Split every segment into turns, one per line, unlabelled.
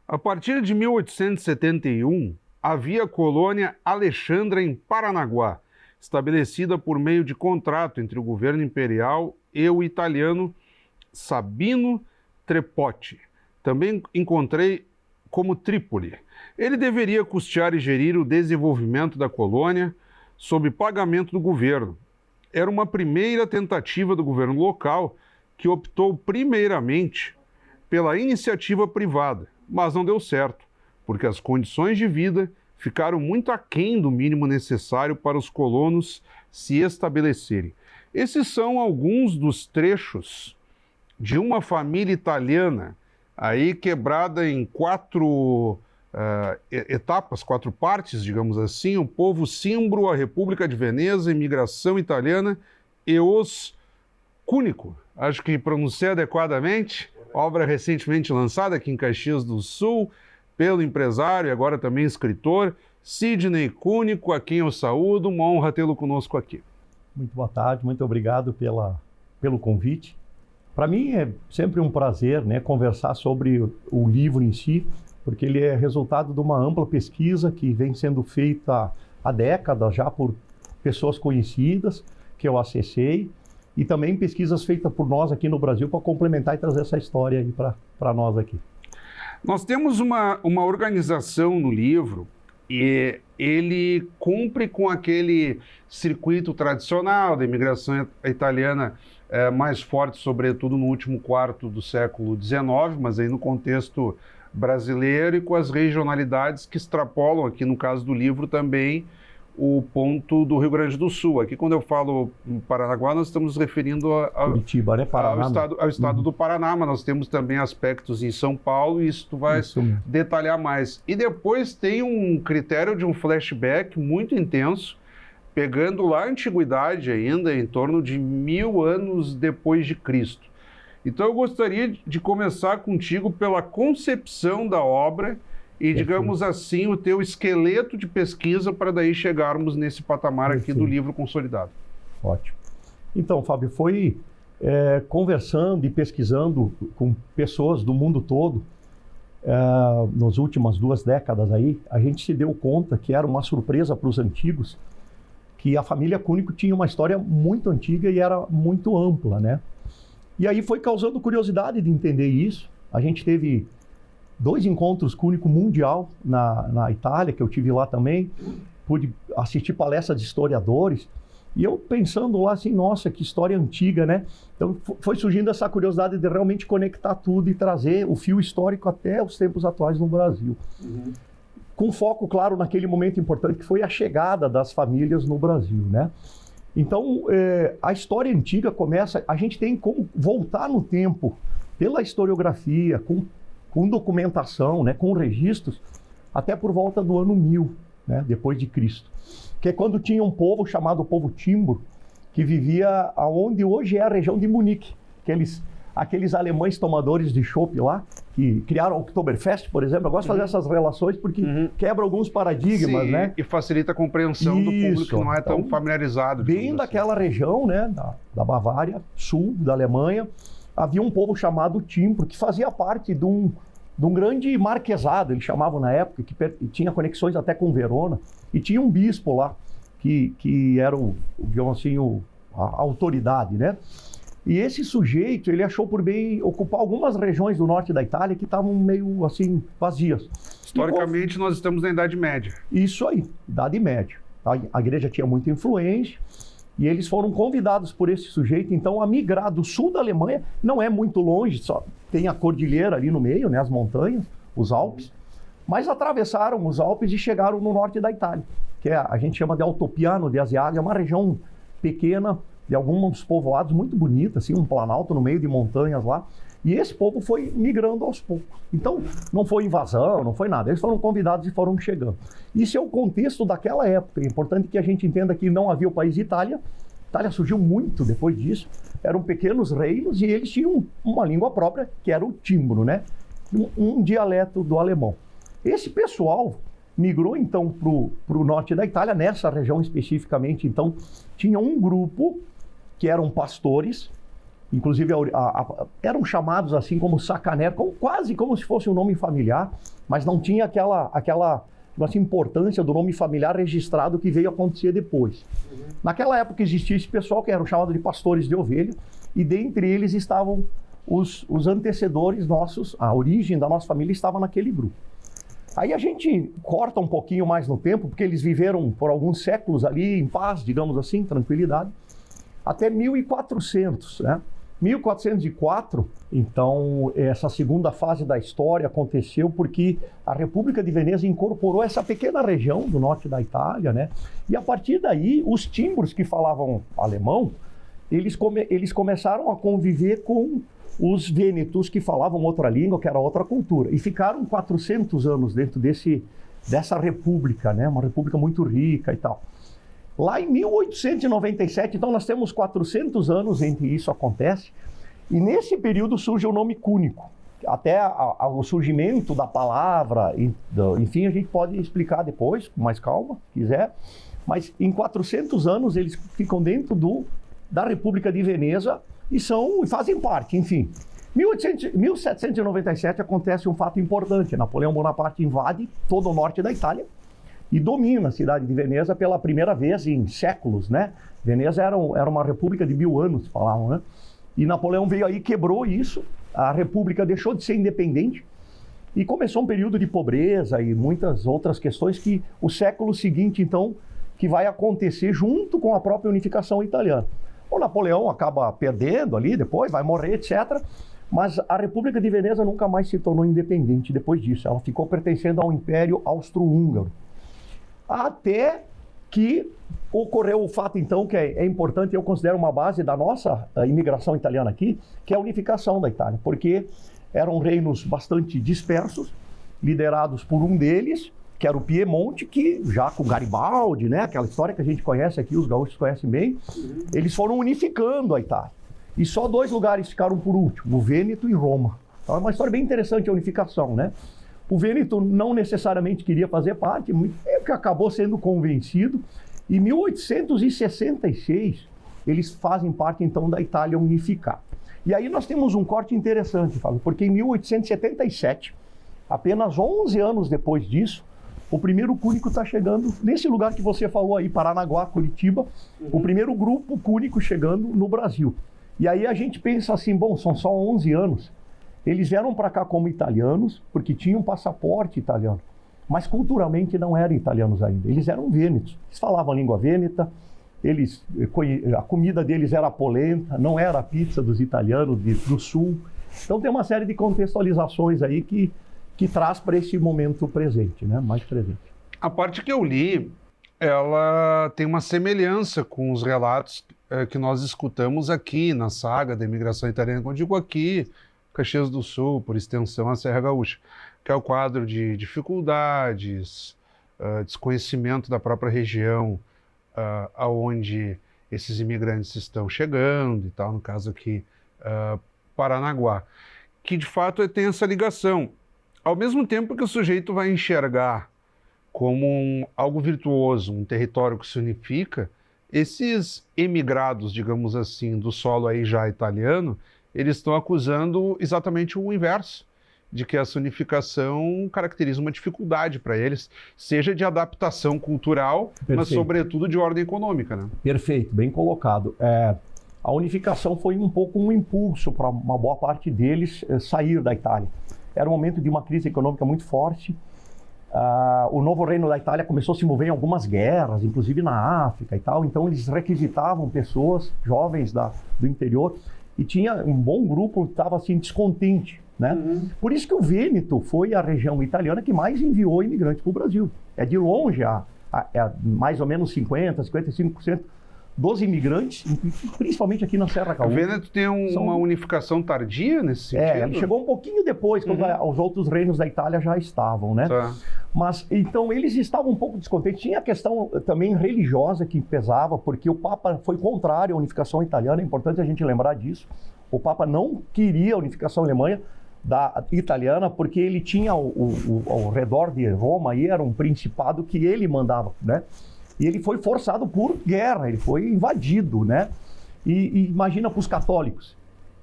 A partir de 1871, havia a colônia Alexandra em Paranaguá, estabelecida por meio de contrato entre o governo imperial e o italiano Sabino Trepotti. Também encontrei como Trípoli. Ele deveria custear e gerir o desenvolvimento da colônia sob pagamento do governo. Era uma primeira tentativa do governo local que optou primeiramente pela iniciativa privada, mas não deu certo, porque as condições de vida ficaram muito aquém do mínimo necessário para os colonos se estabelecerem. Esses são alguns dos trechos de uma família italiana, aí quebrada em quatro etapas, quatro partes, digamos assim: o povo cimbro, a República de Veneza, a imigração italiana e os Cúnico. Acho que pronunciei adequadamente. Obra recentemente lançada aqui em Caxias do Sul pelo empresário e agora também escritor Sidney Cúnico, a quem eu saúdo. Uma honra tê-lo conosco aqui.
Muito boa tarde, muito obrigado pelo convite. Para mim é sempre um prazer, né, conversar sobre o livro em si, porque ele é resultado de uma ampla pesquisa que vem sendo feita há décadas já por pessoas conhecidas que eu acessei, e também pesquisas feitas por nós aqui no Brasil para complementar e trazer essa história aí para nós aqui.
Nós temos uma organização no livro e ele cumpre com aquele circuito tradicional da imigração italiana mais forte, sobretudo no último quarto do século XIX, mas aí no contexto brasileiro e com as regionalidades que extrapolam, aqui no caso do livro também, o ponto do Rio Grande do Sul. Aqui, quando eu falo Paranaguá, nós estamos nos referindo
Curitiba, né?
ao estado do Paraná, mas nós temos também aspectos em São Paulo, e isso tu vai detalhar mais. E depois tem um critério de um flashback muito intenso, pegando lá a antiguidade ainda, em torno de 1000 anos depois de Cristo. Então eu gostaria de começar contigo pela concepção da obra e, digamos assim, o teu esqueleto de pesquisa para daí chegarmos nesse patamar aqui do livro consolidado.
Ótimo. Então, Fábio, foi conversando e pesquisando com pessoas do mundo todo, nas últimas 2 décadas aí, a gente se deu conta que era uma surpresa para os antigos, que a família Cúnico tinha uma história muito antiga e era muito ampla, né? E aí foi causando curiosidade de entender isso. A gente teve 2 encontros Cúnico mundial na Itália, que eu tive lá também, pude assistir palestras de historiadores, e eu pensando lá assim, nossa, que história antiga, né? Então foi surgindo essa curiosidade de realmente conectar tudo e trazer o fio histórico até os tempos atuais no Brasil. Uhum. Com foco, claro, naquele momento importante que foi a chegada das famílias no Brasil, né? Então, a história antiga começa, a gente tem como voltar no tempo, pela historiografia, com documentação, né, com registros, até por volta do ano 1000, né, depois de Cristo. Que é quando tinha um povo chamado povo Cimbro, que vivia onde hoje é a região de Munique. Aqueles alemães tomadores de chopp lá, que criaram o Oktoberfest, por exemplo. Eu gosto de fazer essas relações porque quebra alguns paradigmas,
sim,
né?
E facilita a compreensão do público que não é tão familiarizado.
Bem daquela região, né, da Bavária, sul da Alemanha, havia um povo chamado Cimbro, que fazia parte de um grande marquesado, eles chamavam na época, que tinha conexões até com Verona, e tinha um bispo lá, que era, digamos assim, a autoridade, né? E esse sujeito, ele achou por bem ocupar algumas regiões do norte da Itália que estavam meio, assim, vazias.
Historicamente, nós estamos na Idade Média.
Isso aí, Idade Média. A igreja tinha muita influência, e eles foram convidados por esse sujeito, então, a migrar do sul da Alemanha, não é muito longe, só tem a cordilheira ali no meio, né, as montanhas, os Alpes, mas atravessaram os Alpes e chegaram no norte da Itália, que a gente chama de Altopiano de Asiago, é uma região pequena, de alguns povoados muito bonitos, assim, um planalto no meio de montanhas lá, e esse povo foi migrando aos poucos. Então, não foi invasão, não foi nada, eles foram convidados e foram chegando. Isso é o contexto daquela época, é importante que a gente entenda que não havia o país Itália, a Itália surgiu muito depois disso, eram pequenos reinos e eles tinham uma língua própria, que era o Cimbro, né? Um dialeto do alemão. Esse pessoal migrou então para o norte da Itália, nessa região especificamente. Então, tinha um grupo que eram pastores, inclusive eram chamados assim como sacanero, quase como se fosse um nome familiar, mas não tinha aquela importância do nome familiar registrado que veio acontecer depois. Naquela época existia esse pessoal que eram chamados de pastores de ovelha, e dentre eles estavam os antecedores nossos, a origem da nossa família estava naquele grupo. Aí a gente corta um pouquinho mais no tempo, porque eles viveram por alguns séculos ali em paz, digamos assim, tranquilidade, até 1400, né? 1404, então, essa segunda fase da história aconteceu porque a República de Veneza incorporou essa pequena região do norte da Itália, né? E a partir daí, os tímburos que falavam alemão, eles começaram a conviver com os vênetos que falavam outra língua, que era outra cultura. E ficaram 400 anos dentro dessa república, né? Uma república muito rica e tal. Lá em 1897, então nós temos 400 anos entre isso acontece, e nesse período surge o nome cúnico. Até o surgimento da palavra, enfim, a gente pode explicar depois, com mais calma, se quiser, mas em 400 anos eles ficam dentro da República de Veneza e fazem parte, enfim. 1797 acontece um fato importante, Napoleão Bonaparte invade todo o norte da Itália, e domina a cidade de Veneza pela primeira vez em séculos, né? Veneza era uma república de 1000 anos, falavam, né? E Napoleão veio aí, quebrou isso, a república deixou de ser independente e começou um período de pobreza e muitas outras questões que o século seguinte, então, que vai acontecer junto com a própria unificação italiana. O Napoleão acaba perdendo ali, depois vai morrer, etc., mas a República de Veneza nunca mais se tornou independente depois disso. Ela ficou pertencendo ao Império Austro-Húngaro. Até que ocorreu o fato, então, que é importante, eu considero uma base da nossa imigração italiana aqui, que é a unificação da Itália, porque eram reinos bastante dispersos, liderados por um deles, que era o Piemonte, que já com Garibaldi, né, aquela história que a gente conhece aqui, os gaúchos conhecem bem, eles foram unificando a Itália. E só 2 lugares ficaram por último, o Vêneto e Roma. Então é uma história bem interessante a unificação, né? O Vêneto não necessariamente queria fazer parte, que acabou sendo convencido. Em 1866, eles fazem parte, então, da Itália unificada. E aí nós temos um corte interessante, Fábio, porque em 1877, apenas 11 anos depois disso, o primeiro cúnico está chegando nesse lugar que você falou aí, Paranaguá, Curitiba, o primeiro grupo cúnico chegando no Brasil. E aí a gente pensa assim, bom, são só 11 anos. Eles vieram para cá como italianos, porque tinham passaporte italiano, mas culturalmente não eram italianos ainda. Eles eram vênetos, eles falavam a língua vêneta, a comida deles era polenta, não era a pizza dos italianos do sul. Então tem uma série de contextualizações aí que traz para esse momento presente, né? Mais presente.
A parte que eu li, ela tem uma semelhança com os relatos que nós escutamos aqui na saga da imigração italiana, quando eu digo aqui, Caxias do Sul, por extensão a Serra Gaúcha, que é o quadro de dificuldades, desconhecimento da própria região aonde esses imigrantes estão chegando e tal, no caso aqui, Paranaguá, que de fato tem essa ligação. Ao mesmo tempo que o sujeito vai enxergar como algo virtuoso, um território que se unifica, esses emigrados, digamos assim, do solo aí já italiano, eles estão acusando exatamente o inverso, de que essa unificação caracteriza uma dificuldade para eles, seja de adaptação cultural, Perfeito. Mas sobretudo de ordem econômica, né?
Perfeito, bem colocado. A unificação foi um pouco um impulso para uma boa parte deles sair da Itália. Era um momento de uma crise econômica muito forte. O novo reino da Itália começou a se envolver em algumas guerras, inclusive na África e tal, então eles requisitavam pessoas jovens do interior, e tinha um bom grupo que estava assim, descontente, né? Por isso que o Vêneto foi a região italiana que mais enviou imigrantes para o Brasil. É de longe, mais ou menos 55% dos imigrantes, principalmente aqui na Serra Gaúcha.
O Vêneto tem uma unificação tardia nesse sentido?
Ele chegou um pouquinho depois, quando os outros reinos da Itália já estavam, né?
Tá.
Mas, então, eles estavam um pouco descontentes. Tinha a questão também religiosa que pesava, porque o Papa foi contrário à unificação italiana, é importante a gente lembrar disso. O Papa não queria a unificação alemã, da italiana, porque ele tinha ao redor de Roma, aí era um principado que ele mandava, né? E ele foi forçado por guerra, ele foi invadido, né? E imagina para os católicos,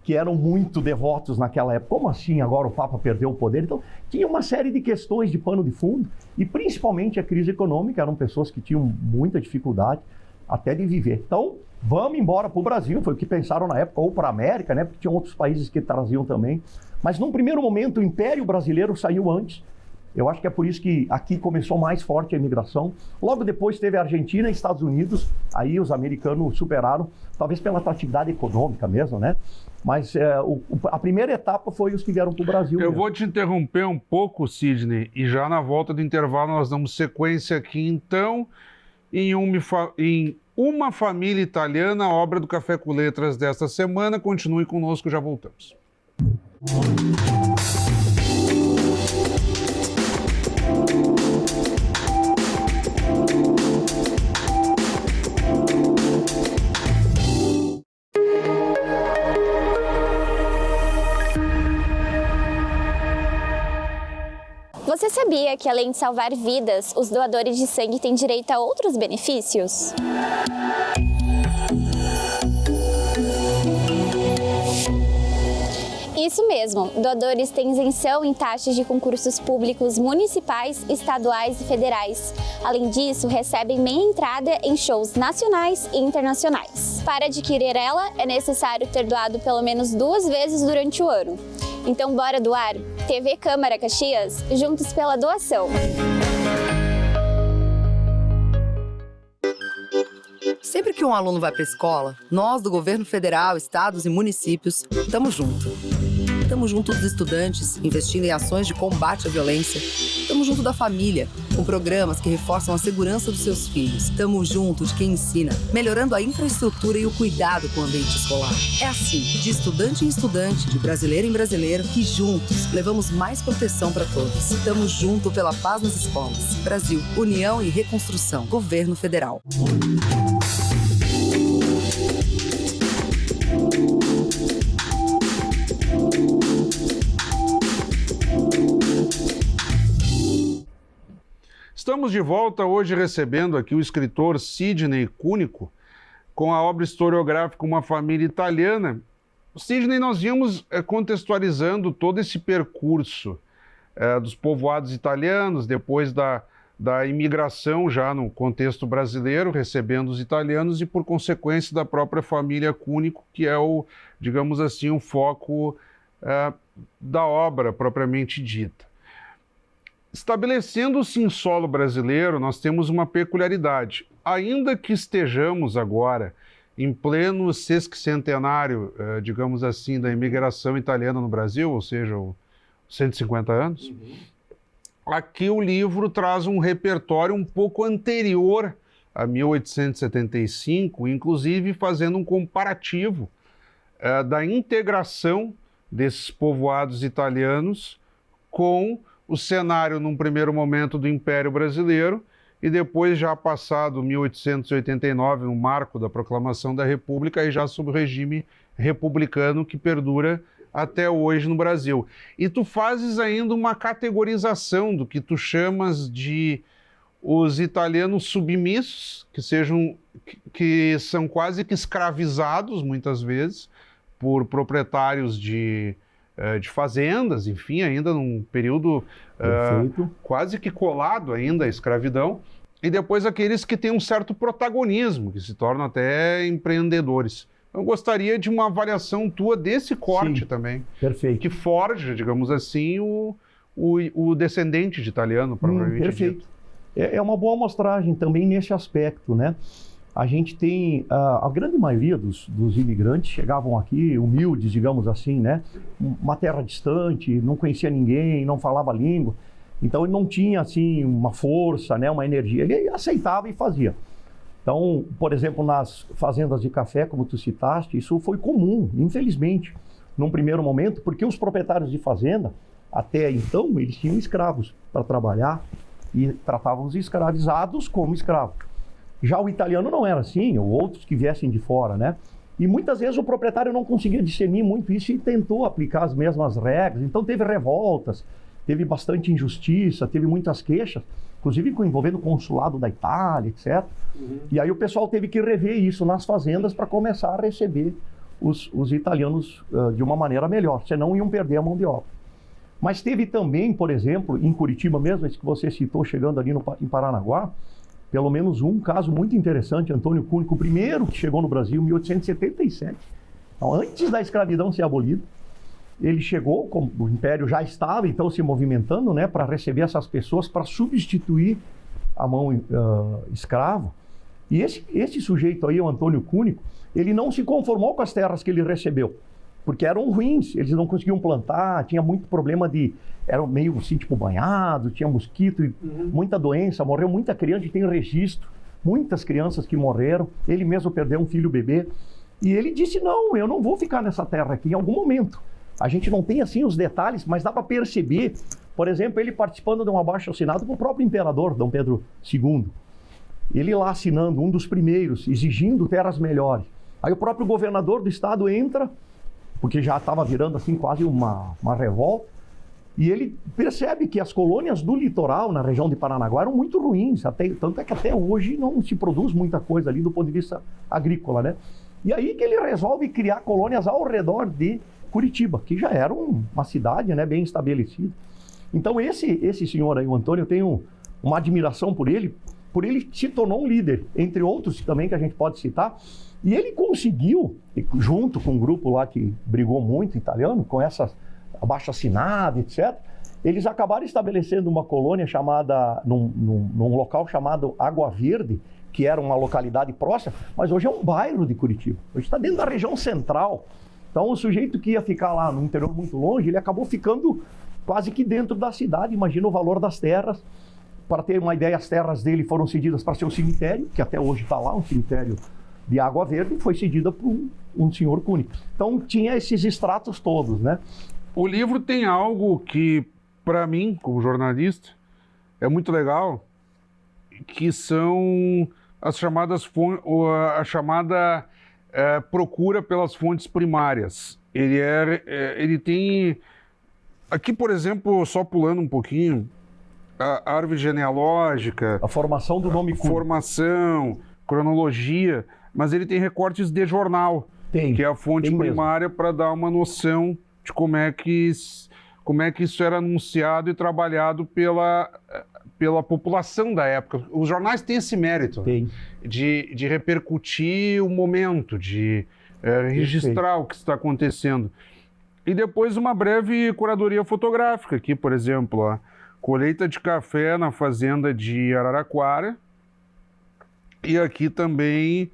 que eram muito devotos naquela época, como assim agora o Papa perdeu o poder? Então, tinha uma série de questões de pano de fundo, e principalmente a crise econômica, eram pessoas que tinham muita dificuldade até de viver. Então, vamos embora para o Brasil, foi o que pensaram na época, ou para a América, né? Porque tinham outros países que traziam também. Mas num primeiro momento o Império Brasileiro saiu antes. Eu acho que é por isso que aqui começou mais forte a imigração. Logo depois teve a Argentina e Estados Unidos, aí os americanos superaram, talvez pela atratividade econômica mesmo, né? Mas a primeira etapa foi os que vieram para o Brasil.
Eu vou te interromper um pouco, Sidney, e já na volta do intervalo nós damos sequência aqui, então, em Uma Família Italiana, obra do Café com Letras desta semana. Continue conosco, já voltamos.
Você sabia que, além de salvar vidas, os doadores de sangue têm direito a outros benefícios? Isso mesmo, doadores têm isenção em taxas de concursos públicos municipais, estaduais e federais. Além disso, recebem meia entrada em shows nacionais e internacionais. Para adquirir ela, é necessário ter doado pelo menos 2 vezes durante o ano. Então bora doar? TV Câmara Caxias, juntos pela doação.
Sempre que um aluno vai para a escola, nós do Governo Federal, Estados e Municípios, estamos juntos. Estamos junto dos estudantes, investindo em ações de combate à violência. Estamos junto da família, com programas que reforçam a segurança dos seus filhos. Estamos junto de quem ensina, melhorando a infraestrutura e o cuidado com o ambiente escolar. É assim, de estudante em estudante, de brasileiro em brasileiro, que juntos levamos mais proteção para todos. Estamos junto pela paz nas escolas. Brasil, União e Reconstrução. Governo Federal.
Estamos de volta hoje recebendo aqui o escritor Sidney Cunico com a obra historiográfica Uma Família Italiana. Sidney, nós íamos contextualizando todo esse percurso dos povoados italianos, depois da imigração já no contexto brasileiro, recebendo os italianos e, por consequência, da própria família Cunico, que é o, digamos assim, o foco da obra propriamente dita. Estabelecendo-se em solo brasileiro, nós temos uma peculiaridade. Ainda que estejamos agora em pleno sesquicentenário, digamos assim, da imigração italiana no Brasil, ou seja, 150 anos, aqui o livro traz um repertório um pouco anterior a 1875, inclusive fazendo um comparativo da integração desses povoados italianos com o cenário, num primeiro momento, do Império Brasileiro e depois, já passado 1889, no marco da proclamação da República, e já sob o regime republicano que perdura até hoje no Brasil. E tu fazes ainda uma categorização do que tu chamas de os italianos submissos, que são quase que escravizados, muitas vezes, por proprietários de fazendas, enfim, ainda num período quase que colado ainda à escravidão, e depois aqueles que têm um certo protagonismo, que se tornam até empreendedores. Eu gostaria de uma avaliação tua desse corte. Sim, também.
Perfeito.
Que forja, digamos assim, o descendente de italiano, provavelmente.
Perfeito.
Dito.
É uma boa amostragem também nesse aspecto, né? A gente tem, a grande maioria dos imigrantes chegavam aqui humildes, digamos assim, né? Uma terra distante, não conhecia ninguém, não falava a língua. Então ele não tinha, assim, uma força, né? Uma energia. Ele aceitava e fazia. Então, por exemplo, nas fazendas de café, como tu citaste, isso foi comum, infelizmente, num primeiro momento, porque os proprietários de fazenda, até então, eles tinham escravos para trabalhar e tratavam os escravizados como escravos. Já o italiano não era assim, ou outros que viessem de fora, né? E muitas vezes o proprietário não conseguia discernir muito isso e tentou aplicar as mesmas regras. Então teve revoltas, teve bastante injustiça, teve muitas queixas, inclusive envolvendo o consulado da Itália, etc. E aí o pessoal teve que rever isso nas fazendas para começar a receber os italianos de uma maneira melhor, senão iam perder a mão de obra. Mas teve também, por exemplo, em Curitiba mesmo, esse que você citou, chegando ali em Paranaguá, pelo menos um caso muito interessante, Antônio Cúnico, o primeiro que chegou no Brasil em 1877, então, antes da escravidão ser abolida. Ele chegou, como o Império já estava então se movimentando, né, para receber essas pessoas, para substituir a mão escrava. E esse sujeito aí, o Antônio Cúnico, ele não se conformou com as terras que ele recebeu, porque eram ruins, eles não conseguiam plantar, tinha muito problema eram meio assim, tipo banhado, tinha mosquito, muita doença, morreu muita criança, tem registro, muitas crianças que morreram, ele mesmo perdeu um filho bebê, e ele disse, não, eu não vou ficar nessa terra aqui em algum momento. A gente não tem assim os detalhes, mas dá para perceber, por exemplo, ele participando de um abaixo-assinado com o próprio imperador, Dom Pedro II, ele lá assinando, um dos primeiros, exigindo terras melhores. Aí o próprio governador do estado entra, porque já estava virando assim quase uma revolta, e ele percebe que as colônias do litoral, na região de Paranaguá, eram muito ruins, tanto é que até hoje não se produz muita coisa ali do ponto de vista agrícola, né? E aí que ele resolve criar colônias ao redor de Curitiba, que já era uma cidade, né, bem estabelecida. Então esse senhor aí, o Antônio, eu tenho uma admiração por ele se tornou um líder, entre outros também que a gente pode citar, e ele conseguiu, junto com um grupo lá que brigou muito, italiano, com essas abaixo-assinado, etc., eles acabaram estabelecendo uma colônia chamada, num local chamado Água Verde, que era uma localidade próxima, mas hoje é um bairro de Curitiba. Hoje está dentro da região central. Então o sujeito que ia ficar lá no interior muito longe, ele acabou ficando quase que dentro da cidade. Imagina o valor das terras. Para ter uma ideia, as terras dele foram cedidas para seu cemitério, que até hoje está lá, um cemitério de Água Verde, foi cedida por um senhor Cúnico. Então tinha esses estratos todos, né?
O livro tem algo que, para mim, como jornalista, é muito legal, que são as chamadas a chamada procura pelas fontes primárias. Ele tem aqui, por exemplo, só pulando um pouquinho, a árvore genealógica,
a formação do nome Cúnico,
formação, cronologia, mas ele tem recortes de jornal, que é a fonte primária para dar uma noção de como é que isso era anunciado e trabalhado pela população da época. Os jornais têm esse mérito de repercutir o momento, de registrar o que está acontecendo. E depois uma breve curadoria fotográfica, aqui, por exemplo, a colheita de café na fazenda de Araraquara e aqui também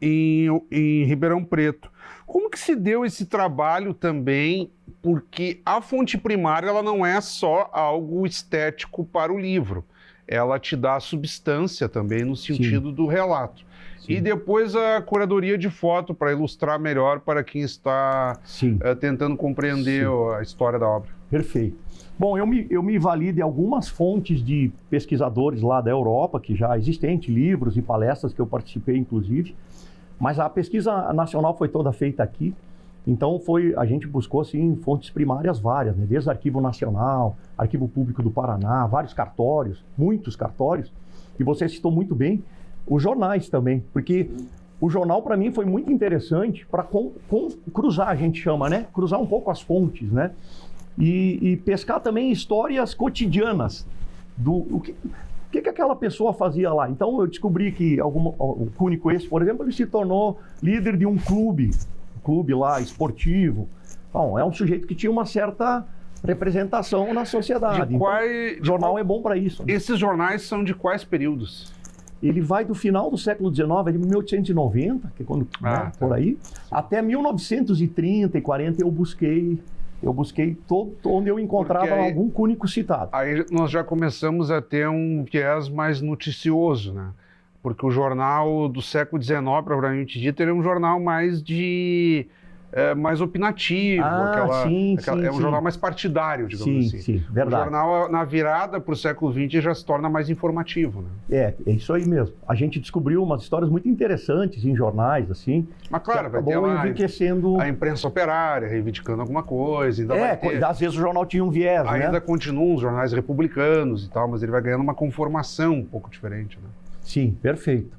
em Ribeirão Preto. Como que se deu esse trabalho também? Porque a fonte primária ela não é só algo estético para o livro. Ela te dá substância também no sentido do relato. Sim. E depois a curadoria de foto para ilustrar melhor para quem está tentando compreender a história da obra.
Perfeito. Bom, eu me vali de algumas fontes de pesquisadores lá da Europa, que já existem, livros e palestras que eu participei, inclusive, mas a pesquisa nacional foi toda feita aqui, então a gente buscou assim, fontes primárias várias, né? Desde o Arquivo Nacional, Arquivo Público do Paraná, vários cartórios, muitos cartórios, e você citou muito bem, os jornais também, porque o jornal para mim foi muito interessante para cruzar, a gente chama, né? Cruzar um pouco as fontes, né? E pescar também histórias cotidianas o que aquela pessoa fazia lá. Então eu descobri que o Cúnico esse, por exemplo, ele se tornou líder de um clube lá esportivo. Bom, é um sujeito que tinha uma certa representação na sociedade. O jornal é bom para isso. Né?
Esses jornais são de quais períodos?
Ele vai do final do século XIX, de 1890, que é quando por aí, até 1930 e 40 eu busquei todo onde eu encontrava algum Cúnico citado.
Aí nós já começamos a ter um viés mais noticioso, né? Porque o jornal do século XIX, propriamente dito, ele é um jornal mais de mais opinativo,
sim,
é um jornal mais partidário, digamos assim.
Sim, verdade.
O jornal, na virada para o século XX, já se torna mais informativo, né?
É isso aí mesmo. A gente descobriu umas histórias muito interessantes em jornais, assim.
Mas claro, vai ter
enriquecendo
a imprensa operária reivindicando alguma coisa. Ainda vai ter,
às vezes o jornal tinha um viés,
ainda continuam os jornais republicanos e tal, mas ele vai ganhando uma conformação um pouco diferente, né?
Sim, perfeito.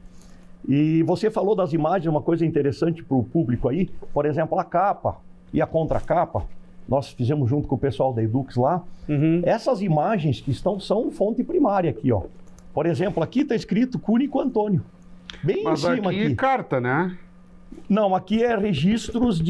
E você falou das imagens, uma coisa interessante para o público aí, por exemplo, a capa e a contracapa, nós fizemos junto com o pessoal da Edux lá. Essas imagens que são fonte primária aqui, ó. Por exemplo, aqui está escrito Cúnico Antônio, bem em cima aqui.
Carta, né?
Não, aqui é registros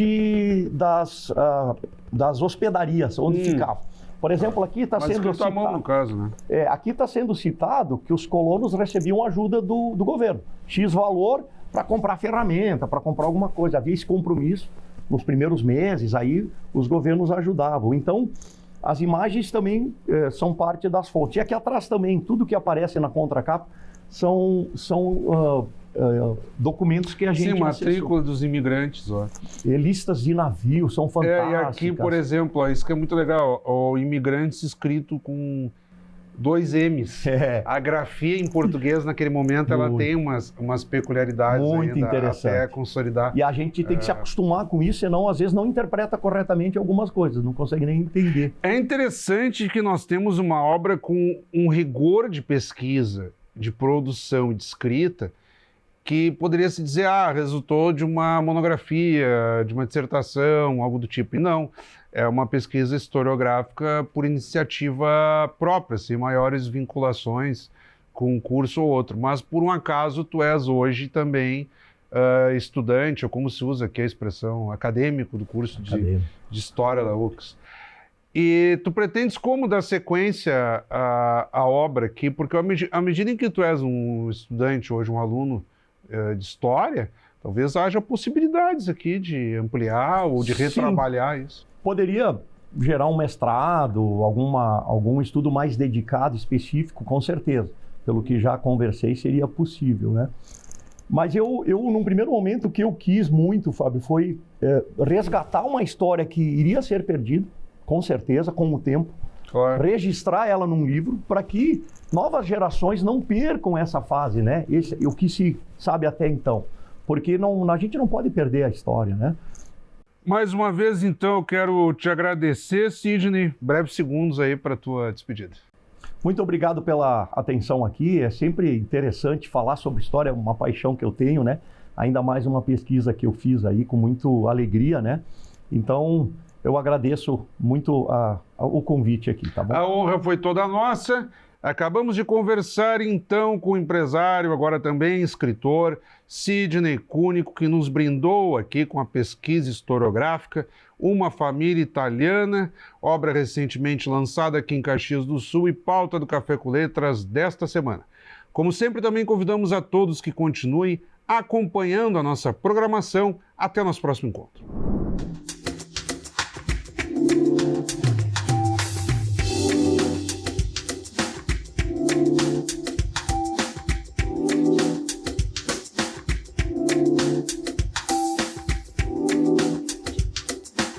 das hospedarias, onde ficava. Por exemplo, aqui está sendo citado,
mão, no caso, né?
Aqui está sendo citado que os colonos recebiam ajuda do governo. X valor para comprar ferramenta, para comprar alguma coisa. Havia esse compromisso nos primeiros meses, aí os governos ajudavam. Então, as imagens também são parte das fontes. E aqui atrás também, tudo que aparece na contracapa são documentos que a gente
Sim, matrícula dos imigrantes, ó.
Listas de navios, são fantásticas.
E aqui, por exemplo, ó, isso que é muito legal, ó, o imigrantes escrito com 2 M's. A grafia em português, naquele momento, ela tem umas peculiaridades
muito
ainda
interessante.
até consolidar.
E a gente tem que se acostumar com isso, senão às vezes não interpreta corretamente algumas coisas, não consegue nem entender.
É interessante que nós temos uma obra com um rigor de pesquisa, de produção e de escrita, que poderia se dizer, resultou de uma monografia, de uma dissertação, algo do tipo. E não, é uma pesquisa historiográfica por iniciativa própria, sem maiores vinculações com um curso ou outro. Mas, por um acaso, tu és hoje também estudante, ou como se usa aqui a expressão, acadêmico do curso de História da UX. E tu pretendes como dar sequência à obra aqui? Porque à medida em que tu és um estudante hoje, um aluno de História, talvez haja possibilidades aqui de ampliar ou de retrabalhar isso.
Poderia gerar um mestrado, algum estudo mais dedicado, específico, com certeza. Pelo que já conversei, seria possível, né? Mas eu num primeiro momento, o que eu quis muito, Fábio, foi resgatar uma história que iria ser perdida, com certeza, com o tempo,
claro.
Registrar ela num livro para que novas gerações não percam essa fase, né? O que se sabe até então. Porque a gente não pode perder a história, né?
Mais uma vez, então, eu quero te agradecer, Sidney. Breves segundos aí para a tua despedida.
Muito obrigado pela atenção aqui. É sempre interessante falar sobre história, é uma paixão que eu tenho, né? Ainda mais uma pesquisa que eu fiz aí com muita alegria, né? Então, eu agradeço muito o convite aqui, tá bom?
A honra foi toda nossa. Acabamos de conversar, então, com o empresário, agora também escritor, Sidney Cúnico, que nos brindou aqui com a pesquisa historiográfica Uma Família Italiana, obra recentemente lançada aqui em Caxias do Sul e pauta do Café com Letras desta semana. Como sempre, também convidamos a todos que continuem acompanhando a nossa programação. Até o nosso próximo encontro.